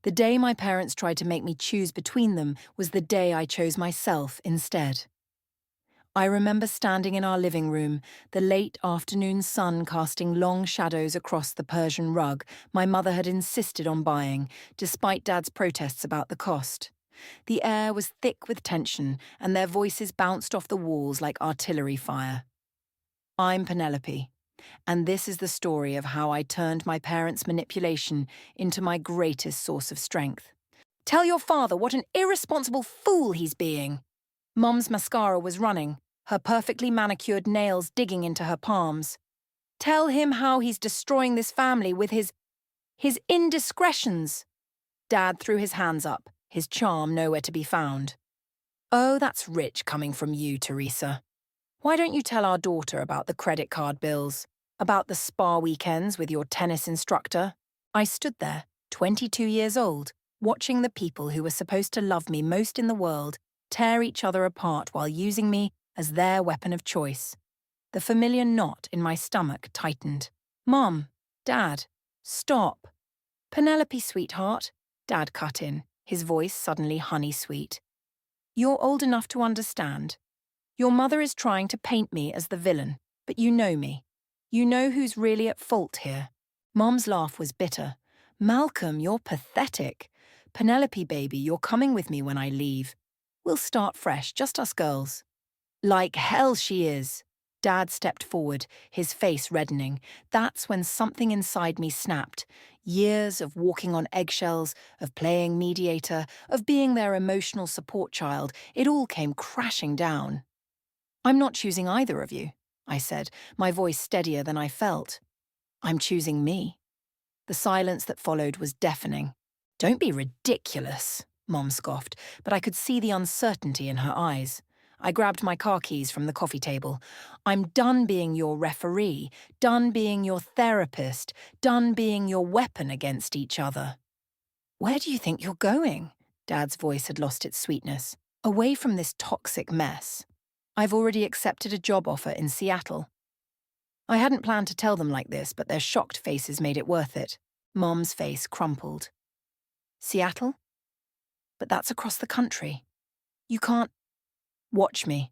The day my parents tried to make me choose between them was the day I chose myself instead. I remember standing in our living room, the late afternoon sun casting long shadows across the Persian rug my mother had insisted on buying, despite Dad's protests about the cost. The air was thick with tension, and their voices bounced off the walls like artillery fire. I'm Penelope, and this is the story of how I turned my parents' manipulation into my greatest source of strength. Tell your father what an irresponsible fool he's being. Mum's mascara was running, her perfectly manicured nails digging into her palms. Tell him how he's destroying this family with his indiscretions. Dad threw his hands up, his charm nowhere to be found. Oh, that's rich coming from you, Teresa. Why don't you tell our daughter about the credit card bills, about the spa weekends with your tennis instructor? I stood there, 22 years old, watching the people who were supposed to love me most in the world tear each other apart while using me as their weapon of choice. The familiar knot in my stomach tightened. Mom, Dad, stop. Penelope, sweetheart, Dad cut in, his voice suddenly honey-sweet. You're old enough to understand. Your mother is trying to paint me as the villain, but you know me. You know who's really at fault here. Mom's laugh was bitter. Malcolm, you're pathetic. Penelope, baby, you're coming with me when I leave. We'll start fresh, just us girls. Like hell she is. Dad stepped forward, his face reddening. That's when something inside me snapped. Years of walking on eggshells, of playing mediator, of being their emotional support child, it all came crashing down. I'm not choosing either of you, I said, my voice steadier than I felt. I'm choosing me. The silence that followed was deafening. Don't be ridiculous, Mom scoffed, but I could see the uncertainty in her eyes. I grabbed my car keys from the coffee table. I'm done being your referee, done being your therapist, done being your weapon against each other. Where do you think you're going? Dad's voice had lost its sweetness. Away from this toxic mess. I've already accepted a job offer in Seattle. I hadn't planned to tell them like this, but their shocked faces made it worth it. Mom's face crumpled. Seattle? But that's across the country. You can't... Watch me.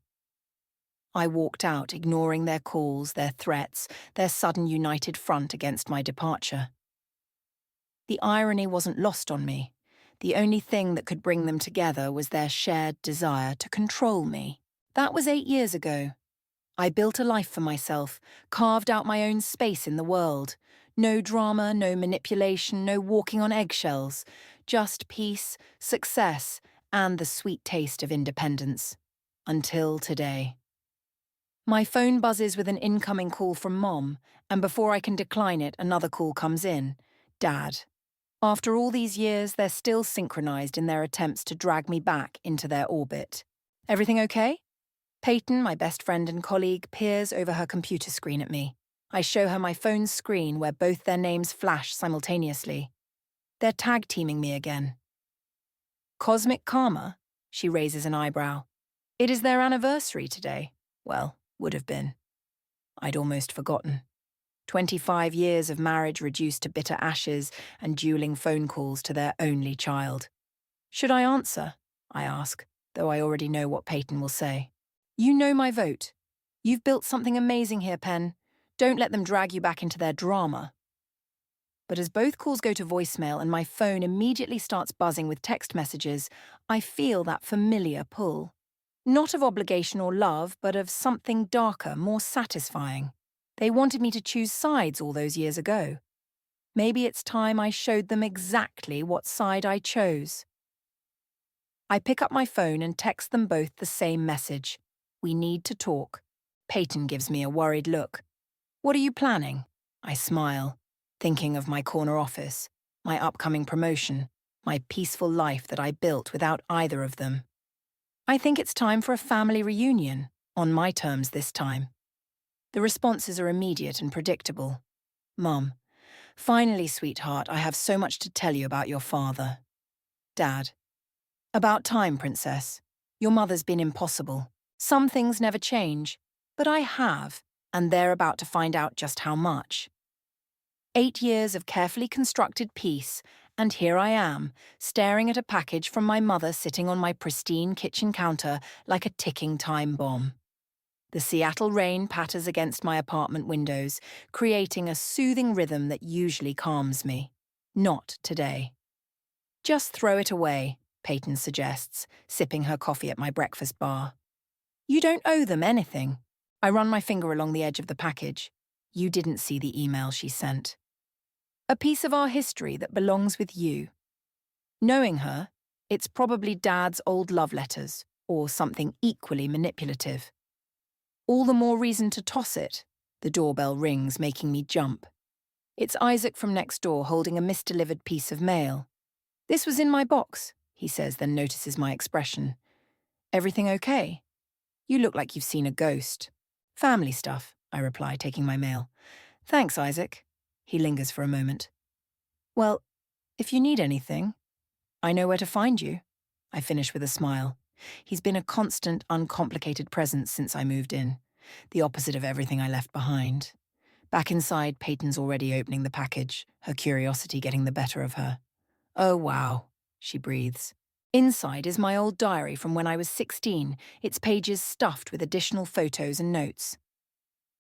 I walked out, ignoring their calls, their threats, their sudden united front against my departure. The irony wasn't lost on me. The only thing that could bring them together was their shared desire to control me. That was 8 years ago. I built a life for myself, carved out my own space in the world. No drama, no manipulation, no walking on eggshells. Just peace, success, and the sweet taste of independence. Until today. My phone buzzes with an incoming call from Mom, and before I can decline it, another call comes in. Dad. After all these years, they're still synchronized in their attempts to drag me back into their orbit. Everything okay? Peyton, my best friend and colleague, peers over her computer screen at me. I show her my phone's screen where both their names flash simultaneously. They're tag-teaming me again. Cosmic karma? She raises an eyebrow. It is their anniversary today. Well, would have been. I'd almost forgotten. 25 years of marriage reduced to bitter ashes and dueling phone calls to their only child. Should I answer? I ask, though I already know what Peyton will say. You know my vote. You've built something amazing here, Pen. Don't let them drag you back into their drama. But as both calls go to voicemail and my phone immediately starts buzzing with text messages, I feel that familiar pull. Not of obligation or love, but of something darker, more satisfying. They wanted me to choose sides all those years ago. Maybe it's time I showed them exactly what side I chose. I pick up my phone and text them both the same message. We need to talk. Peyton gives me a worried look. What are you planning? I smile, thinking of my corner office, my upcoming promotion, my peaceful life that I built without either of them. I think it's time for a family reunion, on my terms this time. The responses are immediate and predictable. Mum, finally, sweetheart, I have so much to tell you about your father. Dad, about time, princess. Your mother's been impossible. Some things never change, but I have, and they're about to find out just how much. 8 years of carefully constructed peace, And here I am, staring at a package from my mother sitting on my pristine kitchen counter like a ticking time bomb. The Seattle rain patters against my apartment windows, creating a soothing rhythm that usually calms me. Not today. Just throw it away, Peyton suggests, sipping her coffee at my breakfast bar. You don't owe them anything. I run my finger along the edge of the package. You didn't see the email she sent. A piece of our history that belongs with you. Knowing her, it's probably Dad's old love letters, or something equally manipulative. All the more reason to toss it. The doorbell rings, making me jump. It's Isaac from next door holding a misdelivered piece of mail. This was in my box, he says, then notices my expression. Everything okay? You look like you've seen a ghost. Family stuff, I reply, taking my mail. Thanks, Isaac. He lingers for a moment. Well, if you need anything, I know where to find you. I finish with a smile. He's been a constant, uncomplicated presence since I moved in. The opposite of everything I left behind. Back inside, Peyton's already opening the package, her curiosity getting the better of her. Oh, wow, she breathes. Inside is my old diary from when I was 16, its pages stuffed with additional photos and notes.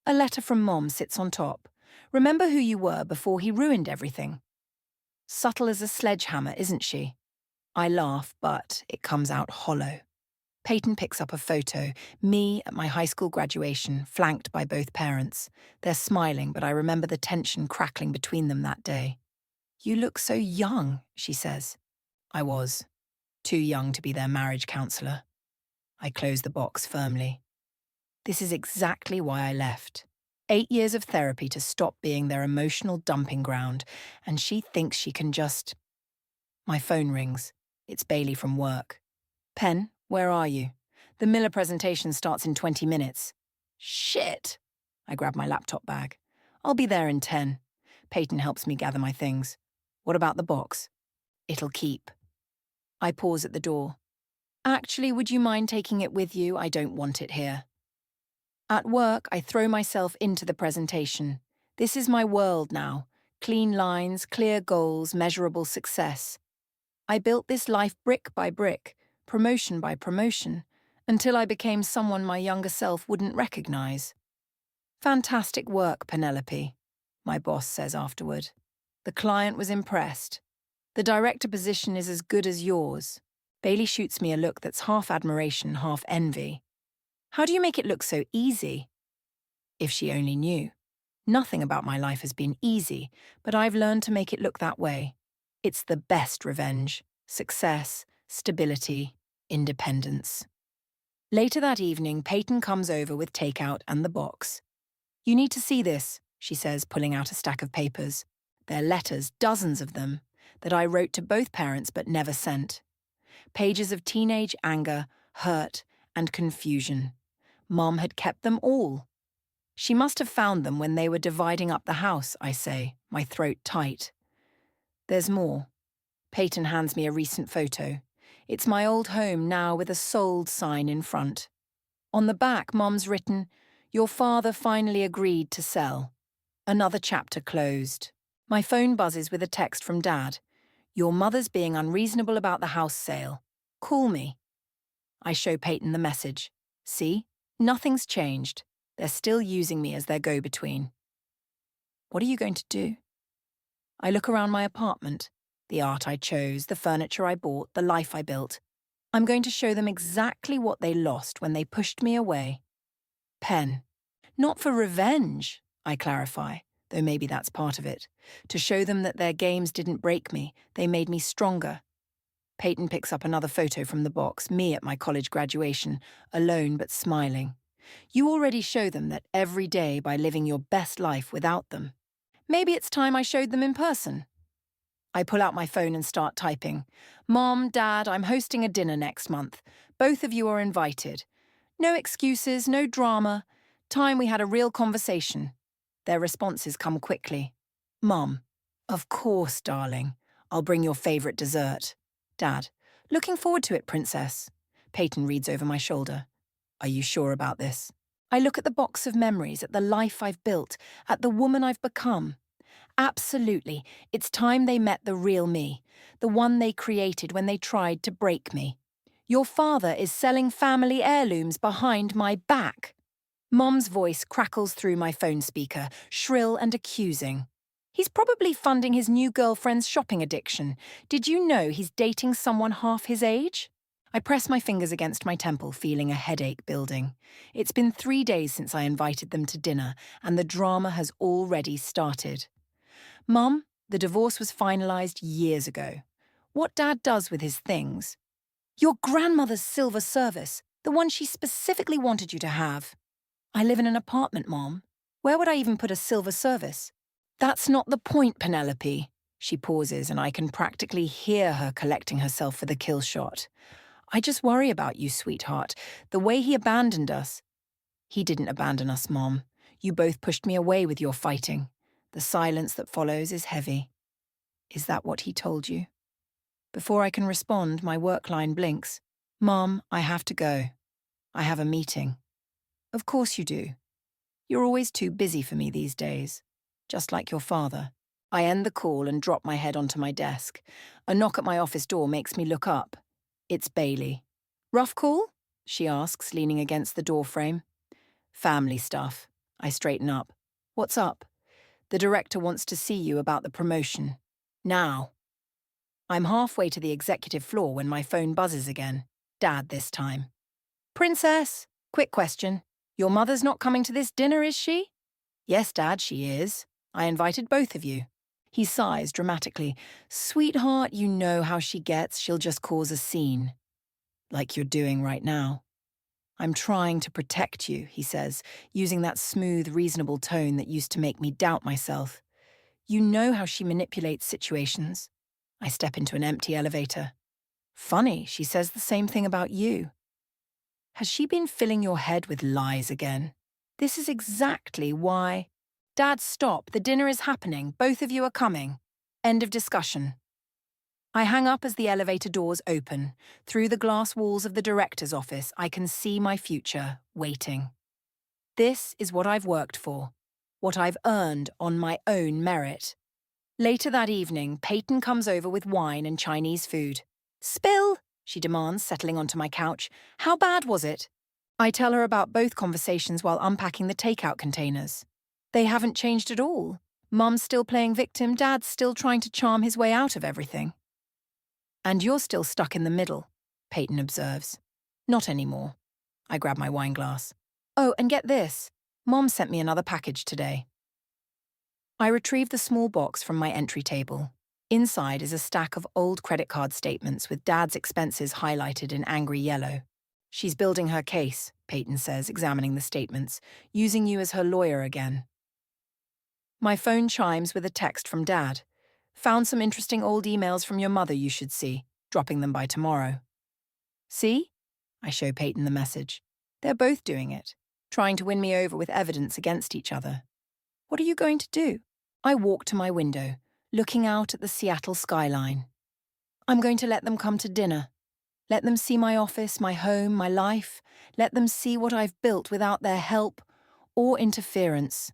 A letter from Mom sits on top. Remember who you were before he ruined everything. Subtle as a sledgehammer, isn't she? I laugh, but it comes out hollow. Peyton picks up a photo, me at my high school graduation, flanked by both parents. They're smiling, but I remember the tension crackling between them that day. You look so young, she says. I was. Too young to be their marriage counselor. I close the box firmly. This is exactly why I left. 8 years of therapy to stop being their emotional dumping ground, and she thinks she can just... My phone rings. It's Bailey from work. Pen, where are you? The Miller presentation starts in 20 minutes. Shit! I grab my laptop bag. I'll be there in 10. Peyton helps me gather my things. What about the box? It'll keep. I pause at the door. Actually, would you mind taking it with you? I don't want it here. At work, I throw myself into the presentation. This is my world now. Clean lines, clear goals, measurable success. I built this life brick by brick, promotion by promotion, until I became someone my younger self wouldn't recognize. Fantastic work, Penelope, my boss says afterward. The client was impressed. The director position is as good as yours. Bailey shoots me a look that's half admiration, half envy. How do you make it look so easy? If she only knew. Nothing about my life has been easy, but I've learned to make it look that way. It's the best revenge. Success, stability, independence. Later that evening, Peyton comes over with takeout and the box. You need to see this, she says, pulling out a stack of papers. They're letters, dozens of them, that I wrote to both parents but never sent. Pages of teenage anger, hurt, and confusion. Mom had kept them all. She must have found them when they were dividing up the house, I say, my throat tight. There's more. Peyton hands me a recent photo. It's my old home now with a sold sign in front. On the back, Mom's written, "Your father finally agreed to sell." Another chapter closed. My phone buzzes with a text from Dad. "Your mother's being unreasonable about the house sale. Call me." I show Peyton the message. See? Nothing's changed. They're still using me as their go-between. What are you going to do? I look around my apartment. The art I chose, the furniture I bought, the life I built. I'm going to show them exactly what they lost when they pushed me away. Pen. Not for revenge, I clarify, though maybe that's part of it. To show them that their games didn't break me, they made me stronger. Peyton picks up another photo from the box, me at my college graduation, alone but smiling. You already show them that every day by living your best life without them. Maybe it's time I showed them in person. I pull out my phone and start typing. Mom, Dad, I'm hosting a dinner next month. Both of you are invited. No excuses, no drama. Time we had a real conversation. Their responses come quickly. Mom, of course, darling. I'll bring your favorite dessert. Dad, looking forward to it, princess. Peyton reads over my shoulder. Are you sure about this? I look at the box of memories, at the life I've built, at the woman I've become. Absolutely. It's time they met the real me, the one they created when they tried to break me. Your father is selling family heirlooms behind my back. Mom's voice crackles through my phone speaker, shrill and accusing. He's probably funding his new girlfriend's shopping addiction. Did you know he's dating someone half his age? I press my fingers against my temple, feeling a headache building. It's been 3 days since I invited them to dinner, and the drama has already started. Mum, the divorce was finalised years ago. What Dad does with his things? Your grandmother's silver service, the one she specifically wanted you to have. I live in an apartment, Mom. Where would I even put a silver service? That's not the point, Penelope. She pauses, and I can practically hear her collecting herself for the kill shot. I just worry about you, sweetheart. The way he abandoned us. He didn't abandon us, Mom. You both pushed me away with your fighting. The silence that follows is heavy. Is that what he told you? Before I can respond, my work line blinks. Mom, I have to go. I have a meeting. Of course you do. You're always too busy for me these days. Just like your father. I end the call and drop my head onto my desk. A knock at my office door makes me look up. It's Bailey. Rough call? She asks, leaning against the doorframe. Family stuff. I straighten up. What's up? The director wants to see you about the promotion. Now. I'm halfway to the executive floor when my phone buzzes again. Dad this time. Princess, quick question. Your mother's not coming to this dinner, is she? Yes, Dad, she is. I invited both of you. He sighs dramatically. Sweetheart, you know how she gets. She'll just cause a scene. Like you're doing right now. I'm trying to protect you, he says, using that smooth, reasonable tone that used to make me doubt myself. You know how she manipulates situations. I step into an empty elevator. Funny, she says the same thing about you. Has she been filling your head with lies again? This is exactly why. Dad, stop. The dinner is happening. Both of you are coming. End of discussion. I hang up as the elevator doors open. Through the glass walls of the director's office, I can see my future, waiting. This is what I've worked for. What I've earned on my own merit. Later that evening, Peyton comes over with wine and Chinese food. Spill, she demands, settling onto my couch. How bad was it? I tell her about both conversations while unpacking the takeout containers. They haven't changed at all. Mum's still playing victim, Dad's still trying to charm his way out of everything. And you're still stuck in the middle, Peyton observes. Not anymore. I grab my wine glass. Oh, and get this. Mom sent me another package today. I retrieve the small box from my entry table. Inside is a stack of old credit card statements with Dad's expenses highlighted in angry yellow. She's building her case, Peyton says, examining the statements, using you as her lawyer again. My phone chimes with a text from Dad. Found some interesting old emails from your mother you should see, dropping them by tomorrow. See? I show Peyton the message. They're both doing it, trying to win me over with evidence against each other. What are you going to do? I walk to my window, looking out at the Seattle skyline. I'm going to let them come to dinner. Let them see my office, my home, my life. Let them see what I've built without their help or interference.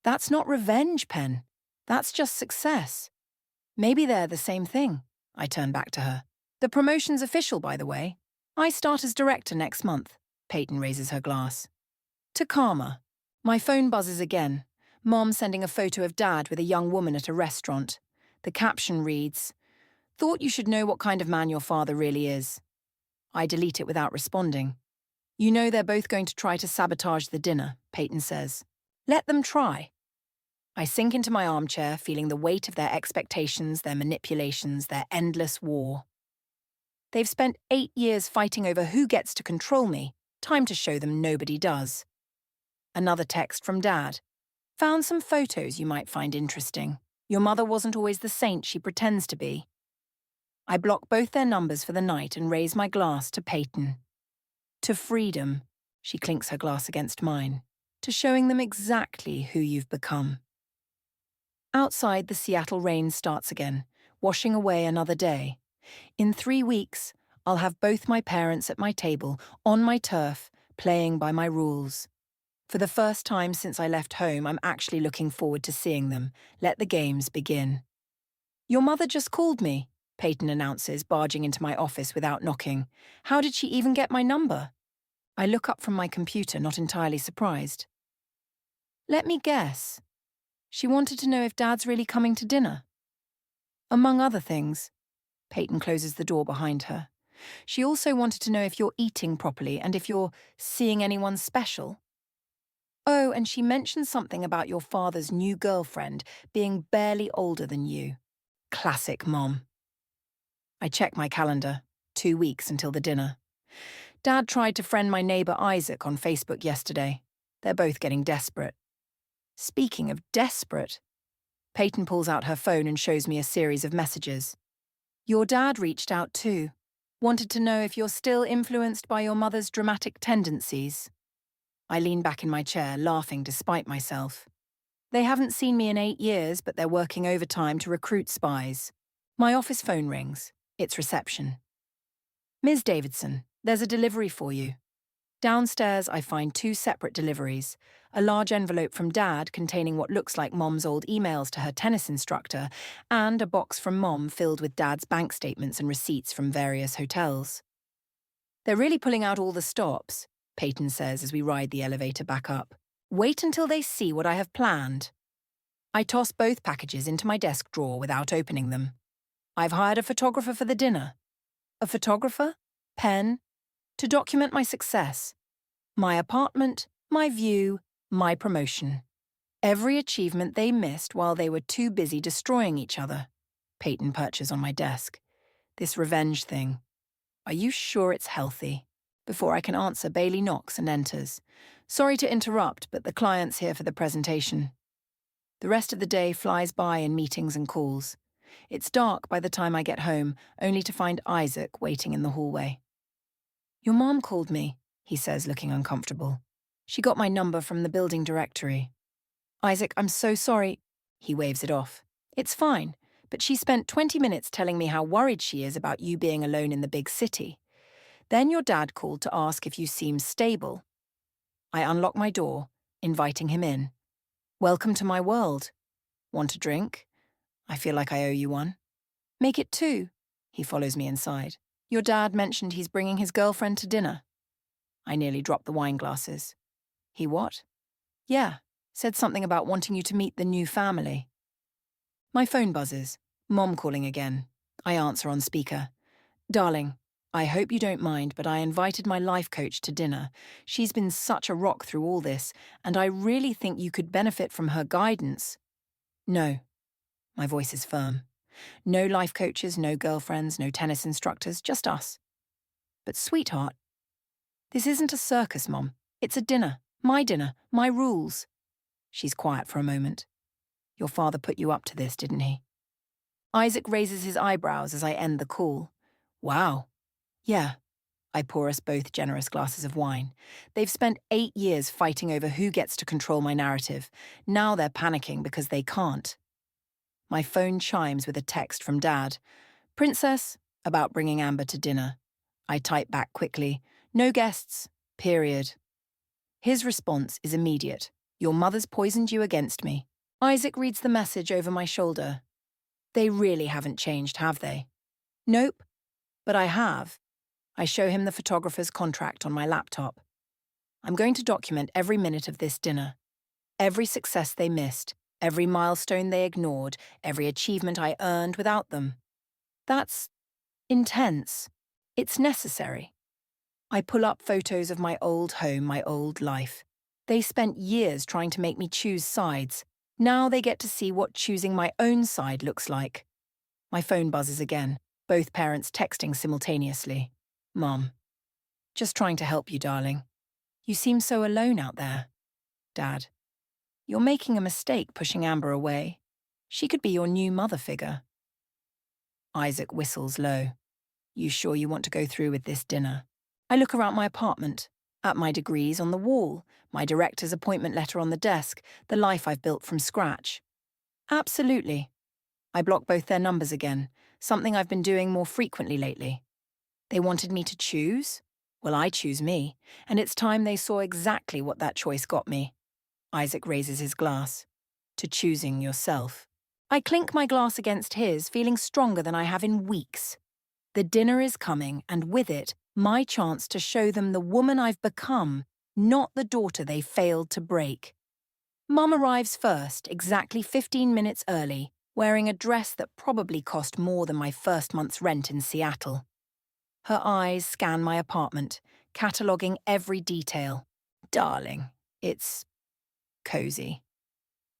That's not revenge, Pen. That's just success. Maybe they're the same thing. I turn back to her. The promotion's official, by the way. I start as director next month. Peyton raises her glass. To Karma. My phone buzzes again. Mom sending a photo of Dad with a young woman at a restaurant. The caption reads, "Thought you should know what kind of man your father really is." I delete it without responding. You know they're both going to try to sabotage the dinner, Peyton says. Let them try. I sink into my armchair, feeling the weight of their expectations, their manipulations, their endless war. They've spent 8 years fighting over who gets to control me. Time to show them nobody does. Another text from Dad. Found some photos you might find interesting. Your mother wasn't always the saint she pretends to be. I block both their numbers for the night and raise my glass to Peyton. To freedom, she clinks her glass against mine. To showing them exactly who you've become. Outside, the Seattle rain starts again, washing away another day. In 3 weeks, I'll have both my parents at my table, on my turf, playing by my rules. For the first time since I left home, I'm actually looking forward to seeing them. Let the games begin. Your mother just called me, Peyton announces, barging into my office without knocking. How did she even get my number? I look up from my computer, not entirely surprised. Let me guess. She wanted to know if Dad's really coming to dinner. Among other things. Peyton closes the door behind her. She also wanted to know if you're eating properly and if you're seeing anyone special. Oh, and she mentioned something about your father's new girlfriend being barely older than you. Classic Mom. I check my calendar. 2 weeks until the dinner. Dad tried to friend my neighbour Isaac on Facebook yesterday. They're both getting desperate. Speaking of desperate, Peyton pulls out her phone and shows me a series of messages. Your dad reached out too. Wanted to know if you're still influenced by your mother's dramatic tendencies. I lean back in my chair, laughing despite myself. They haven't seen me in 8 years, but they're working overtime to recruit spies. My office phone rings. It's reception. Ms. Davidson, there's a delivery for you. Downstairs, I find 2 separate deliveries. A large envelope from Dad containing what looks like Mom's old emails to her tennis instructor, and a box from Mom filled with Dad's bank statements and receipts from various hotels. They're really pulling out all the stops, Peyton says as we ride the elevator back up. Wait until they see what I have planned. I toss both packages into my desk drawer without opening them. I've hired a photographer for the dinner. A photographer? Pen? To document my success. My apartment, my view, my promotion. Every achievement they missed while they were too busy destroying each other. Peyton perches on my desk. This revenge thing. Are you sure it's healthy? Before I can answer, Bailey knocks and enters. Sorry to interrupt, but the client's here for the presentation. The rest of the day flies by in meetings and calls. It's dark by the time I get home, only to find Isaac waiting in the hallway. Your mom called me, he says, looking uncomfortable. She got my number from the building directory. Isaac, I'm so sorry. He waves it off. It's fine, but she spent 20 minutes telling me how worried she is about you being alone in the big city. Then your dad called to ask if you seem stable. I unlock my door, inviting him in. Welcome to my world. Want a drink? I feel like I owe you one. Make it 2. He follows me inside. Your dad mentioned he's bringing his girlfriend to dinner. I nearly dropped the wine glasses. He what? Yeah, said something about wanting you to meet the new family. My phone buzzes. Mom calling again. I answer on speaker. Darling, I hope you don't mind, but I invited my life coach to dinner. She's been such a rock through all this, and I really think you could benefit from her guidance. No. My voice is firm. No life coaches, no girlfriends, no tennis instructors, just us. But sweetheart, this isn't a circus, Mom. It's a dinner, my rules. She's quiet for a moment. Your father put you up to this, didn't he? Isaac raises his eyebrows as I end the call. Wow. Yeah. I pour us both generous glasses of wine. They've spent 8 years fighting over who gets to control my narrative. Now they're panicking because they can't. My phone chimes with a text from Dad. Princess, about bringing Amber to dinner. I type back quickly. No guests. Period. His response is immediate. Your mother's poisoned you against me. Isaac reads the message over my shoulder. They really haven't changed, have they? Nope. But I have. I show him the photographer's contract on my laptop. I'm going to document every minute of this dinner. Every success they missed. Every milestone they ignored, every achievement I earned without them. That's intense. It's necessary. I pull up photos of my old home, my old life. They spent years trying to make me choose sides. Now they get to see what choosing my own side looks like. My phone buzzes again, both parents texting simultaneously. Mom. Just trying to help you, darling. You seem so alone out there. Dad. You're making a mistake pushing Amber away. She could be your new mother figure. Isaac whistles low. You sure you want to go through with this dinner? I look around my apartment, at my degrees on the wall, my director's appointment letter on the desk, the life I've built from scratch. Absolutely. I block both their numbers again, something I've been doing more frequently lately. They wanted me to choose? Well, I choose me, and it's time they saw exactly what that choice got me. Isaac raises his glass. To choosing yourself. I clink my glass against his, feeling stronger than I have in weeks. The dinner is coming, and with it, my chance to show them the woman I've become, not the daughter they failed to break. Mum arrives first, exactly 15 minutes early, wearing a dress that probably cost more than my first month's rent in Seattle. Her eyes scan my apartment, cataloguing every detail. Darling, it's cozy.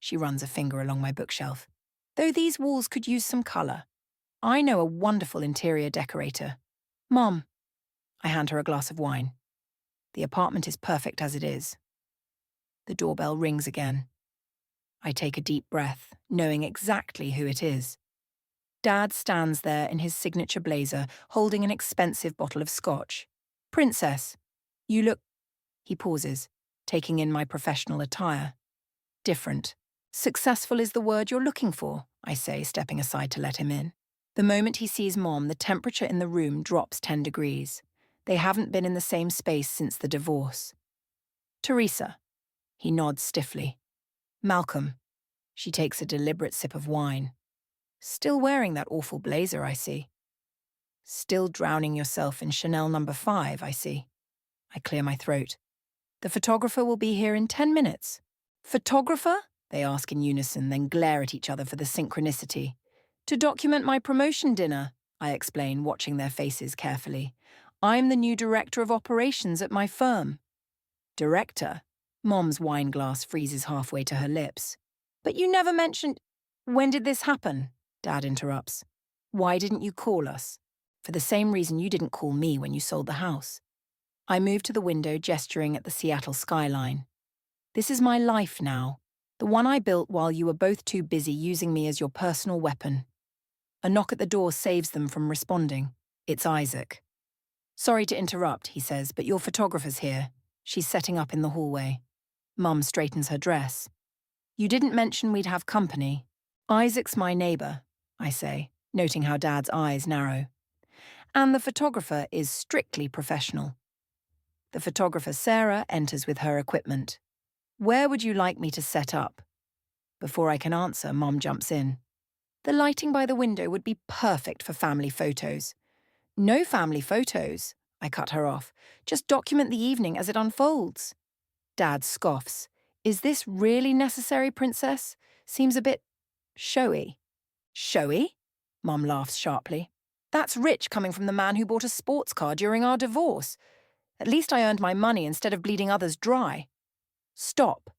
She runs a finger along my bookshelf. Though these walls could use some colour. I know a wonderful interior decorator. Mom. I hand her a glass of wine. The apartment is perfect as it is. The doorbell rings again. I take a deep breath, knowing exactly who it is. Dad stands there in his signature blazer, holding an expensive bottle of scotch. Princess, you look... He pauses, taking in my professional attire. Different. Successful is the word you're looking for, I say, stepping aside to let him in. The moment he sees Mom, the temperature in the room drops 10 degrees. They haven't been in the same space since the divorce. Teresa. He nods stiffly. Malcolm. She takes a deliberate sip of wine. Still wearing that awful blazer, I see. Still drowning yourself in Chanel No. 5, I see. I clear my throat. The photographer will be here in 10 minutes. Photographer? They ask in unison, then glare at each other for the synchronicity. To document my promotion dinner, I explain, watching their faces carefully. I'm the new director of operations at my firm. Director? Mom's wine glass freezes halfway to her lips. But you never mentioned... When did this happen? Dad interrupts. Why didn't you call us? For the same reason you didn't call me when you sold the house. I move to the window, gesturing at the Seattle skyline. This is my life now, the one I built while you were both too busy using me as your personal weapon. A knock at the door saves them from responding. It's Isaac. Sorry to interrupt, he says, but your photographer's here. She's setting up in the hallway. Mum straightens her dress. You didn't mention we'd have company. Isaac's my neighbour, I say, noting how Dad's eyes narrow. And the photographer is strictly professional. The photographer Sarah enters with her equipment. Where would you like me to set up? Before I can answer, Mom jumps in. The lighting by the window would be perfect for family photos. No family photos, I cut her off. Just document the evening as it unfolds. Dad scoffs. Is this really necessary, Princess? Seems a bit showy. Showy? Mom laughs sharply. That's rich coming from the man who bought a sports car during our divorce. At least I earned my money instead of bleeding others dry. Stop.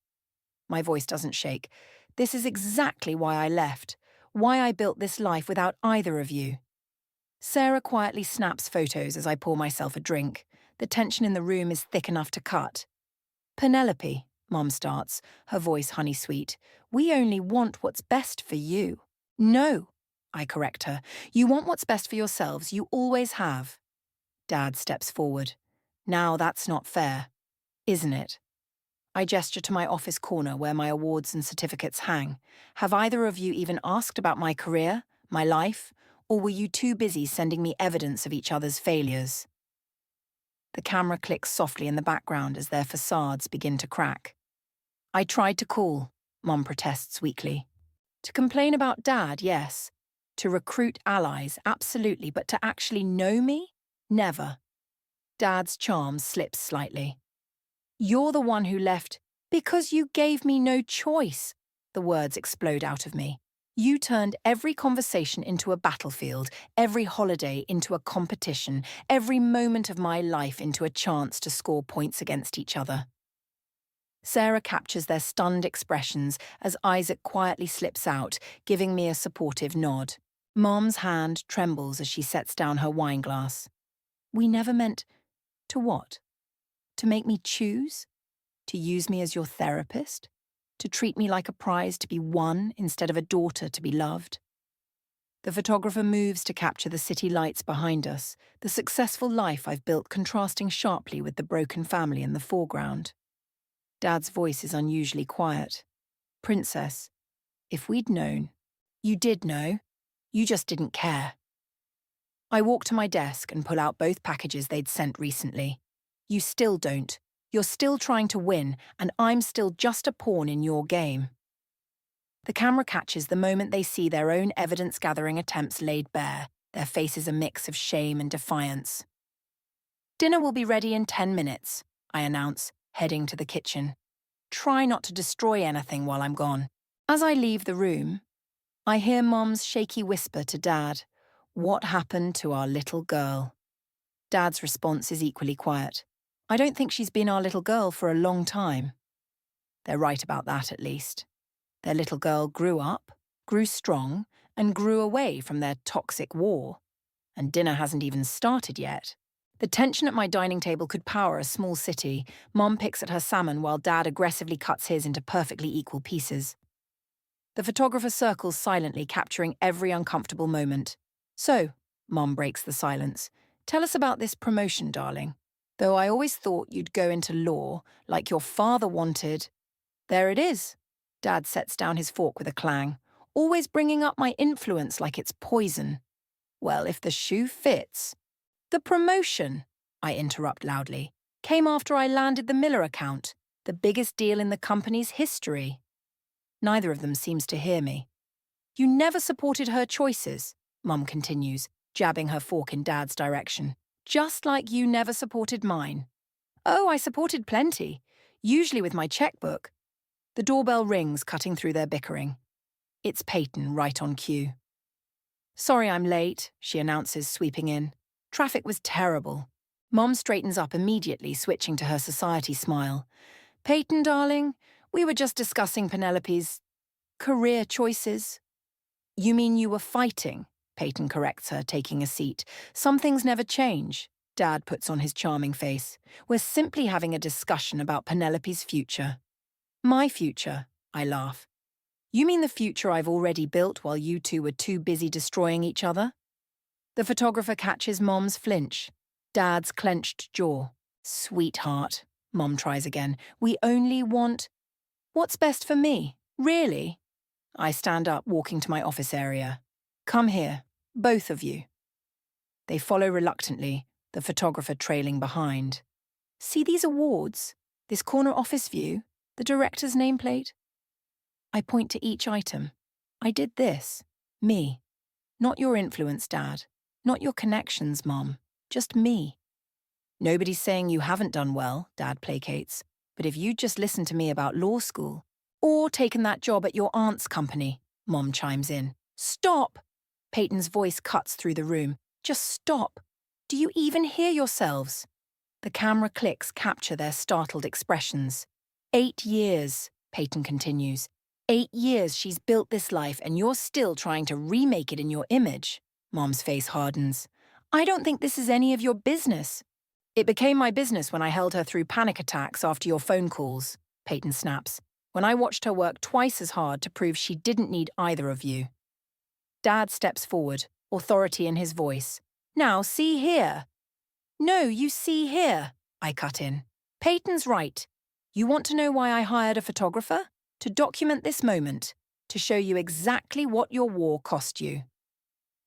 My voice doesn't shake. This is exactly why I left. Why I built this life without either of you. Sarah quietly snaps photos as I pour myself a drink. The tension in the room is thick enough to cut. Penelope, Mom starts, her voice honey-sweet. We only want what's best for you. No, I correct her. You want what's best for yourselves. You always have. Dad steps forward. Now that's not fair, isn't it? I gesture to my office corner where my awards and certificates hang. Have either of you even asked about my career, my life, or were you too busy sending me evidence of each other's failures? The camera clicks softly in the background as their facades begin to crack. I tried to call, Mom protests weakly. To complain about Dad, yes. To recruit allies, absolutely, but to actually know me? Never. Dad's charm slips slightly. You're the one who left because you gave me no choice. The words explode out of me. You turned every conversation into a battlefield, every holiday into a competition, every moment of my life into a chance to score points against each other. Sarah captures their stunned expressions as Isaac quietly slips out, giving me a supportive nod. Mom's hand trembles as she sets down her wine glass. We never meant... To what? To make me choose? To use me as your therapist? To treat me like a prize to be won instead of a daughter to be loved? The photographer moves to capture the city lights behind us, the successful life I've built contrasting sharply with the broken family in the foreground. Dad's voice is unusually quiet. Princess, if we'd known... You did know. You just didn't care. I walk to my desk and pull out both packages they'd sent recently. You still don't. You're still trying to win, and I'm still just a pawn in your game. The camera catches the moment they see their own evidence-gathering attempts laid bare, their faces a mix of shame and defiance. Dinner will be ready in 10 minutes, I announce, heading to the kitchen. Try not to destroy anything while I'm gone. As I leave the room, I hear Mom's shaky whisper to Dad, "What happened to our little girl?" Dad's response is equally quiet. "I don't think she's been our little girl for a long time." They're right about that, at least. Their little girl grew up, grew strong, and grew away from their toxic war. And dinner hasn't even started yet. The tension at my dining table could power a small city. Mom picks at her salmon while Dad aggressively cuts his into perfectly equal pieces. The photographer circles silently, capturing every uncomfortable moment. "So," Mom breaks the silence, "tell us about this promotion, darling. Though I always thought you'd go into law, like your father wanted." "There it is." Dad sets down his fork with a clang, "always bringing up my influence like it's poison." "Well, if the shoe fits." "The promotion," I interrupt loudly, "came after I landed the Miller account, the biggest deal in the company's history." Neither of them seems to hear me. "You never supported her choices," Mum continues, jabbing her fork in Dad's direction. "Just like you never supported mine." "Oh, I supported plenty, usually with my checkbook." The doorbell rings, cutting through their bickering. It's Peyton, right on cue. "Sorry I'm late," she announces, sweeping in. "Traffic was terrible." Mom straightens up immediately, switching to her society smile. "Peyton, darling, we were just discussing Penelope's career choices." "You mean you were fighting?" Peyton corrects her, taking a seat. "Some things never change," Dad puts on his charming face. "We're simply having a discussion about Penelope's future." "My future," I laugh. "You mean the future I've already built while you two were too busy destroying each other?" The photographer catches Mom's flinch, Dad's clenched jaw. "Sweetheart," Mom tries again, "we only want—" "What's best for me, really?" I stand up, walking to my office area. "Come here, both of you." They follow reluctantly, the photographer trailing behind. "See these awards? This corner office view? The director's nameplate?" I point to each item. "I did this. Me. Not your influence, Dad. Not your connections, Mom. Just me." "Nobody's saying you haven't done well," Dad placates. "But if you'd just listened to me about law school, or taken that job at your aunt's company," Mom chimes in. "Stop!" Peyton's voice cuts through the room. "Just stop. Do you even hear yourselves?" The camera clicks capture their startled expressions. 8 years, Peyton continues. 8 years she's built this life and you're still trying to remake it in your image. Mom's face hardens. "I don't think this is any of your business." "It became my business when I held her through panic attacks after your phone calls," Peyton snaps, "when I watched her work twice as hard to prove she didn't need either of you." Dad steps forward, authority in his voice. "Now, see here." "No, you see here," I cut in. "Peyton's right. You want to know why I hired a photographer? To document this moment, to show you exactly what your war cost you."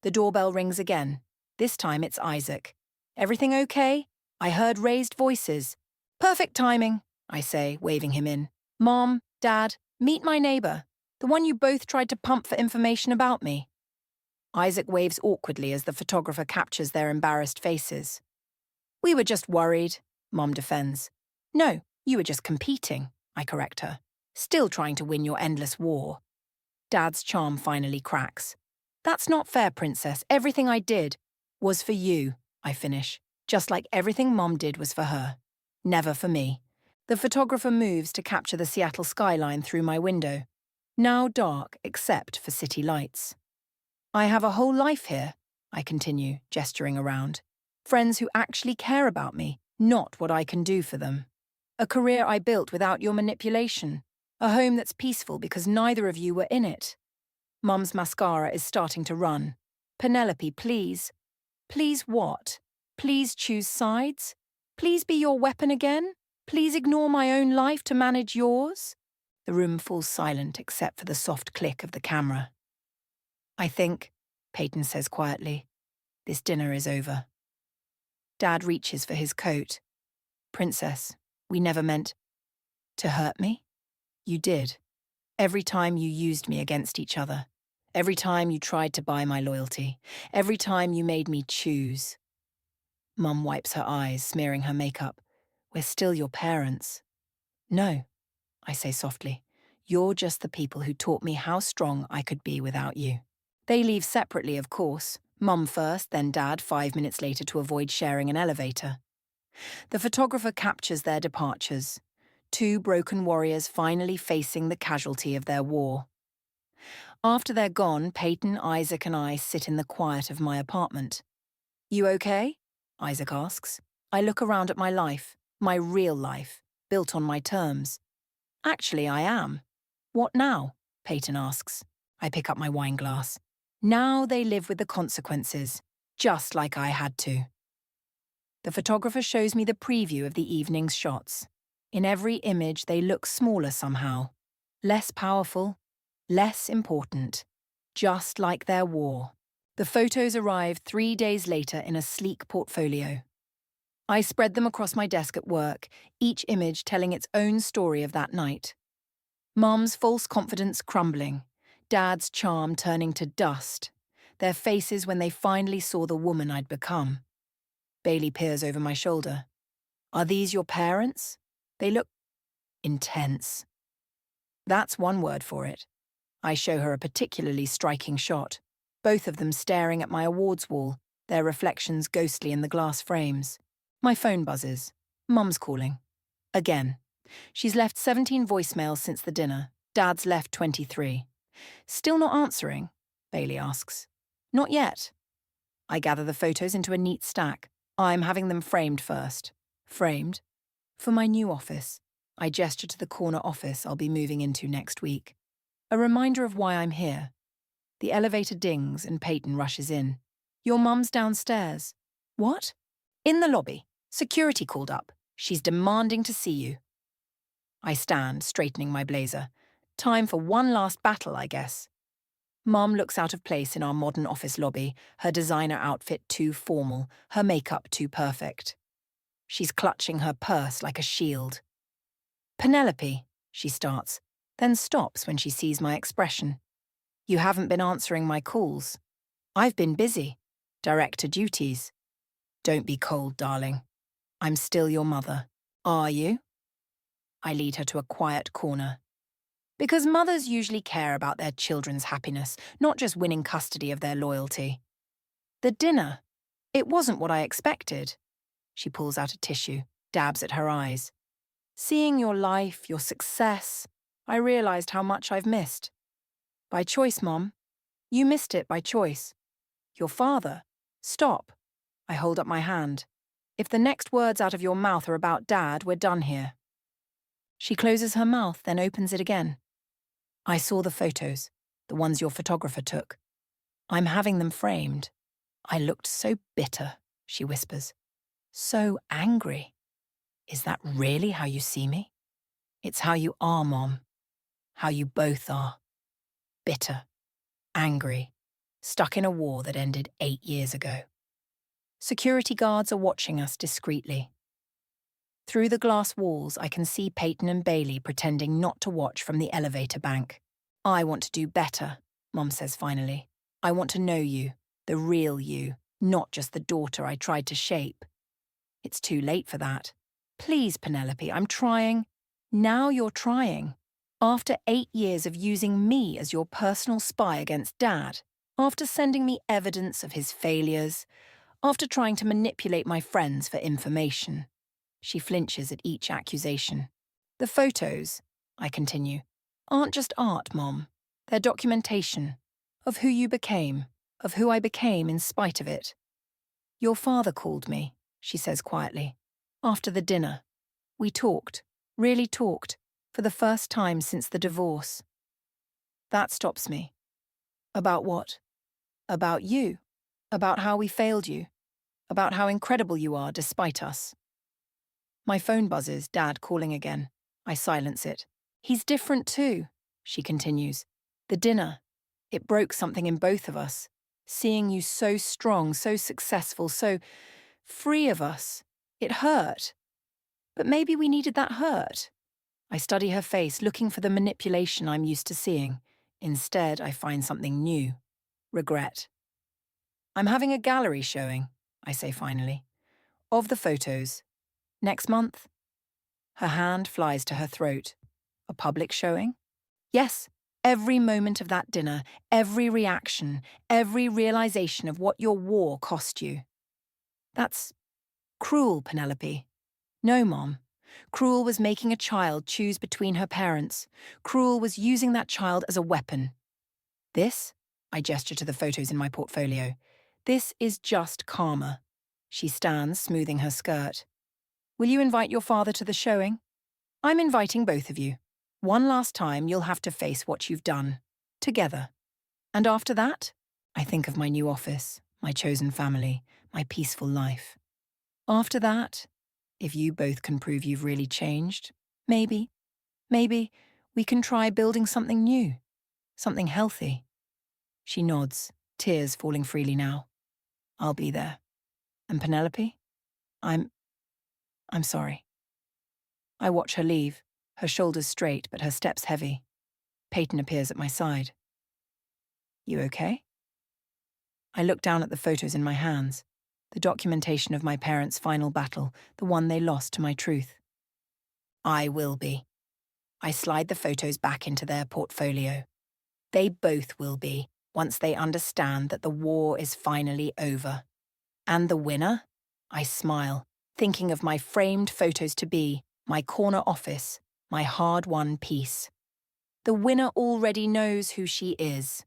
The doorbell rings again. This time it's Isaac. "Everything okay?" I heard raised voices. "Perfect timing," I say, waving him in. "Mom, Dad, meet my neighbor, the one you both tried to pump for information about me." Isaac waves awkwardly as the photographer captures their embarrassed faces. "We were just worried," Mom defends. "No, you were just competing," I correct her. "Still trying to win your endless war." Dad's charm finally cracks. "That's not fair, Princess. Everything I did was for you," I finish, just like everything Mom did was for her. Never for me. The photographer moves to capture the Seattle skyline through my window, now dark except for city lights. "I have a whole life here," I continue, gesturing around. "Friends who actually care about me, not what I can do for them. A career I built without your manipulation. A home that's peaceful because neither of you were in it." Mum's mascara is starting to run. "Penelope, please." "Please what? Please choose sides? Please be your weapon again? Please ignore my own life to manage yours?" The room falls silent except for the soft click of the camera. "I think," Peyton says quietly, "this dinner is over." Dad reaches for his coat. Princess, we never meant to hurt me. You did. Every time you used me against each other. Every time you tried to buy my loyalty. Every time you made me choose. Mum wipes her eyes, smearing her makeup. We're still your parents. No, I say softly. You're just the people who taught me how strong I could be without you. They leave separately, of course. Mum first, then Dad 5 minutes later to avoid sharing an elevator. The photographer captures their departures. 2 broken warriors finally facing the casualty of their war. After they're gone, Peyton, Isaac and I sit in the quiet of my apartment. You okay? Isaac asks. I look around at my life, my real life, built on my terms. Actually, I am. What now? Peyton asks. I pick up my wine glass. Now they live with the consequences, just like I had to. The photographer shows me the preview of the evening's shots. In every image, they look smaller somehow. Less powerful, less important. Just like their war. The photos arrive 3 days later in a sleek portfolio. I spread them across my desk at work, each image telling its own story of that night. Mum's false confidence crumbling, Dad's charm turning to dust, their faces when they finally saw the woman I'd become. Bailey peers over my shoulder. Are these your parents? They look intense. That's one word for it. I show her a particularly striking shot, both of them staring at my awards wall, their reflections ghostly in the glass frames. My phone buzzes. Mum's calling. Again. She's left 17 voicemails since the dinner. Dad's left 23. Still not answering? Bailey asks. Not yet. I gather the photos into a neat stack. I'm having them framed first. Framed? For my new office. I gesture to the corner office I'll be moving into next week. A reminder of why I'm here. The elevator dings and Peyton rushes in. Your mum's downstairs. What? In the lobby. Security called up. She's demanding to see you. I stand, straightening my blazer. Time for one last battle, I guess. Mum looks out of place in our modern office lobby, her designer outfit too formal, her makeup too perfect. She's clutching her purse like a shield. Penelope, she starts, then stops when she sees my expression. You haven't been answering my calls. I've been busy. Director duties. Don't be cold, darling. I'm still your mother. Are you? I lead her to a quiet corner. Because mothers usually care about their children's happiness, not just winning custody of their loyalty. The dinner. It wasn't what I expected. She pulls out a tissue, dabs at her eyes. Seeing your life, your success, I realized how much I've missed. By choice, Mom. You missed it by choice. Your father. Stop. I hold up my hand. If the next words out of your mouth are about Dad, we're done here. She closes her mouth, then opens it again. I saw the photos, the ones your photographer took. I'm having them framed. I looked so bitter, she whispers. So angry. Is that really how you see me? It's how you are, Mom. How you both are. Bitter. Angry. Stuck in a war that ended 8 years ago. Security guards are watching us discreetly. Through the glass walls, I can see Peyton and Bailey pretending not to watch from the elevator bank. I want to do better, Mom says finally. I want to know you, the real you, not just the daughter I tried to shape. It's too late for that. Please, Penelope, I'm trying. Now you're trying. After 8 years of using me as your personal spy against Dad, after sending me evidence of his failures, after trying to manipulate my friends for information. She flinches at each accusation. The photos, I continue, aren't just art, Mom. They're documentation of who you became, of who I became in spite of it. Your father called me, she says quietly. After the dinner. We talked, really talked, for the first time since the divorce. That stops me. About what? About you. About how we failed you. About how incredible you are despite us. My phone buzzes, Dad calling again. I silence it. He's different too, she continues. The dinner. It broke something in both of us. Seeing you so strong, so successful, so free of us. It hurt. But maybe we needed that hurt. I study her face, looking for the manipulation I'm used to seeing. Instead, I find something new. Regret. I'm having a gallery showing, I say finally. Of the photos. Next month? Her hand flies to her throat. A public showing? Yes, every moment of that dinner, every reaction, every realization of what your war cost you. That's cruel, Penelope. No, Mom. Cruel was making a child choose between her parents. Cruel was using that child as a weapon. This, I gesture to the photos in my portfolio, this is just karma. She stands, smoothing her skirt. Will you invite your father to the showing? I'm inviting both of you. One last time, you'll have to face what you've done. Together. And after that, I think of my new office, my chosen family, my peaceful life. After that, if you both can prove you've really changed, maybe we can try building something new, something healthy. She nods, tears falling freely now. I'll be there. And Penelope? I'm sorry. I watch her leave, her shoulders straight but her steps heavy. Peyton appears at my side. You okay? I look down at the photos in my hands, the documentation of my parents' final battle, the one they lost to my truth. I will be. I slide the photos back into their portfolio. They both will be, once they understand that the war is finally over. And the winner? I smile, thinking of my framed photos to be, my corner office, my hard-won peace. The winner already knows who she is.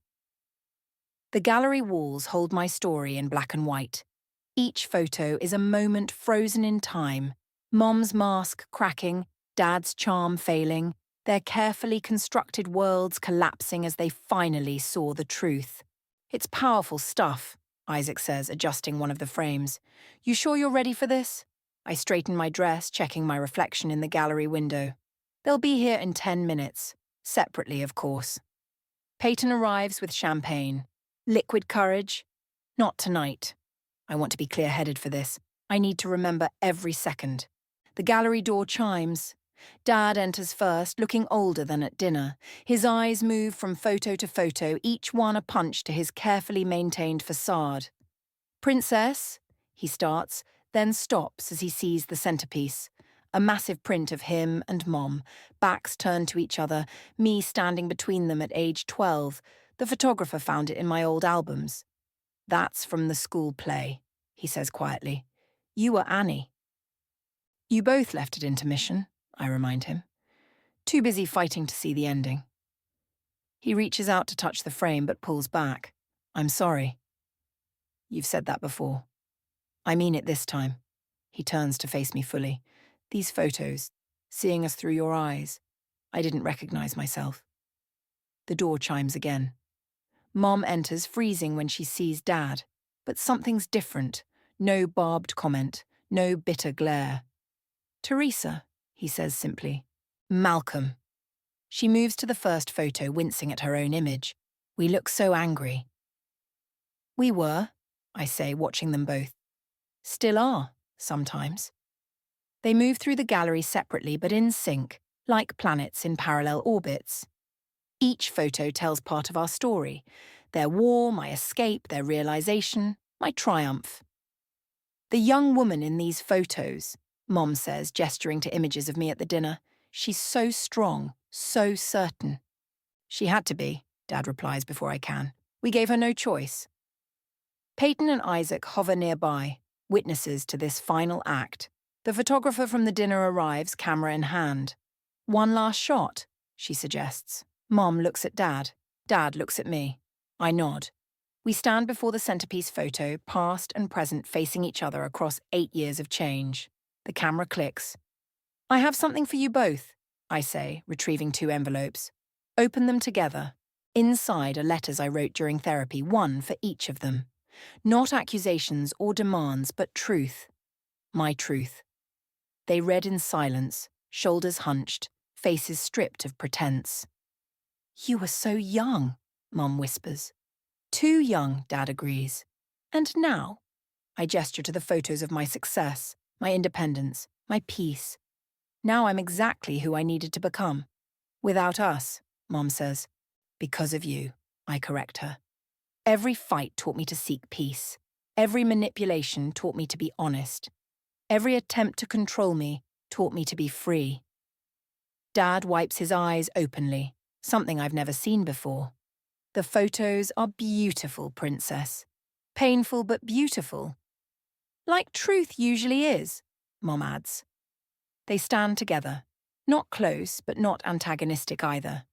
The gallery walls hold my story in black and white. Each photo is a moment frozen in time, Mom's mask cracking, Dad's charm failing, their carefully constructed worlds collapsing as they finally saw the truth. It's powerful stuff, Isaac says, adjusting one of the frames. You sure you're ready for this? I straighten my dress, checking my reflection in the gallery window. They'll be here in 10 minutes. Separately, of course. Peyton arrives with champagne. Liquid courage? Not tonight. I want to be clear-headed for this. I need to remember every second. The gallery door chimes. Dad enters first, looking older than at dinner. His eyes move from photo to photo, each one a punch to his carefully maintained facade. Princess, he starts, then stops as he sees the centerpiece. A massive print of him and Mom, backs turned to each other, me standing between them at age 12. The photographer found it in my old albums. That's from the school play, he says quietly. You were Annie. You both left at intermission, I remind him. Too busy fighting to see the ending. He reaches out to touch the frame but pulls back. I'm sorry. You've said that before. I mean it this time. He turns to face me fully. These photos, seeing us through your eyes, I didn't recognize myself. The door chimes again. Mom enters, freezing when she sees Dad. But something's different. No barbed comment, no bitter glare. Teresa, he says simply. Malcolm. She moves to the first photo, wincing at her own image. We look so angry. We were, I say, watching them both. Still are, sometimes. They move through the gallery separately but in sync, like planets in parallel orbits. Each photo tells part of our story. Their war, my escape, their realization, my triumph. The young woman in these photos, Mom says, gesturing to images of me at the dinner, she's so strong, so certain. She had to be, Dad replies before I can. We gave her no choice. Peyton and Isaac hover nearby, witnesses to this final act. The photographer from the dinner arrives, camera in hand. One last shot, she suggests. Mom looks at Dad. Dad looks at me. I nod. We stand before the centerpiece photo, past and present facing each other across 8 years of change. The camera clicks. I have something for you both, I say, retrieving 2 envelopes. Open them together. Inside are letters I wrote during therapy, one for each of them. Not accusations or demands, but truth. My truth. They read in silence, shoulders hunched, faces stripped of pretense. You were so young, Mom whispers. Too young, Dad agrees. And now? I gesture to the photos of my success, my independence, my peace. Now I'm exactly who I needed to become. Without us, Mom says. Because of you, I correct her. Every fight taught me to seek peace. Every manipulation taught me to be honest. Every attempt to control me taught me to be free. Dad wipes his eyes openly, something I've never seen before. The photos are beautiful, Princess. Painful but beautiful. Like truth usually is, Mom adds. They stand together. Not close, but not antagonistic either.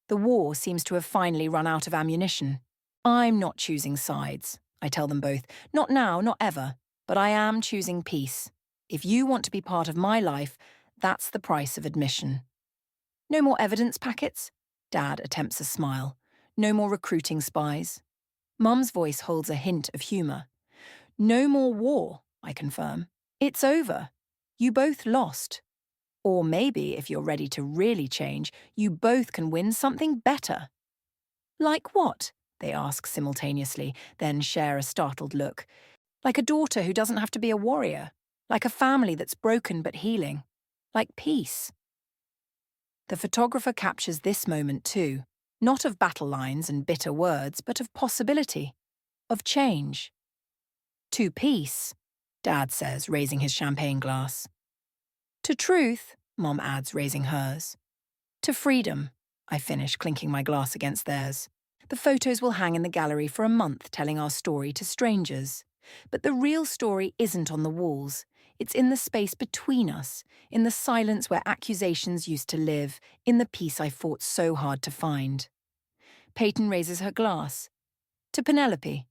The war seems to have finally run out of ammunition. I'm not choosing sides, I tell them both. Not now, not ever. But I am choosing peace. If you want to be part of my life, that's the price of admission. No more evidence packets? Dad attempts a smile. No more recruiting spies. Mum's voice holds a hint of humour. No more war, I confirm. It's over. You both lost. Or maybe, if you're ready to really change, you both can win something better. Like what? They ask simultaneously, then share a startled look. Like a daughter who doesn't have to be a warrior. Like a family that's broken but healing. Like peace. The photographer captures this moment too, not of battle lines and bitter words, but of possibility, of change. To peace, Dad says, raising his champagne glass. To truth, Mom adds, raising hers. To freedom, I finish, clinking my glass against theirs. The photos will hang in the gallery for a month telling our story to strangers. But the real story isn't on the walls. It's in the space between us, in the silence where accusations used to live, in the peace I fought so hard to find. Peyton raises her glass. To Penelope.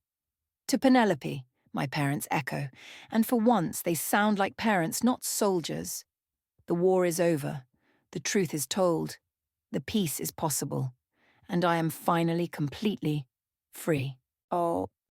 To Penelope, my parents echo, and for once they sound like parents, not soldiers. The war is over. The truth is told. The peace is possible. And I am finally completely free. Oh,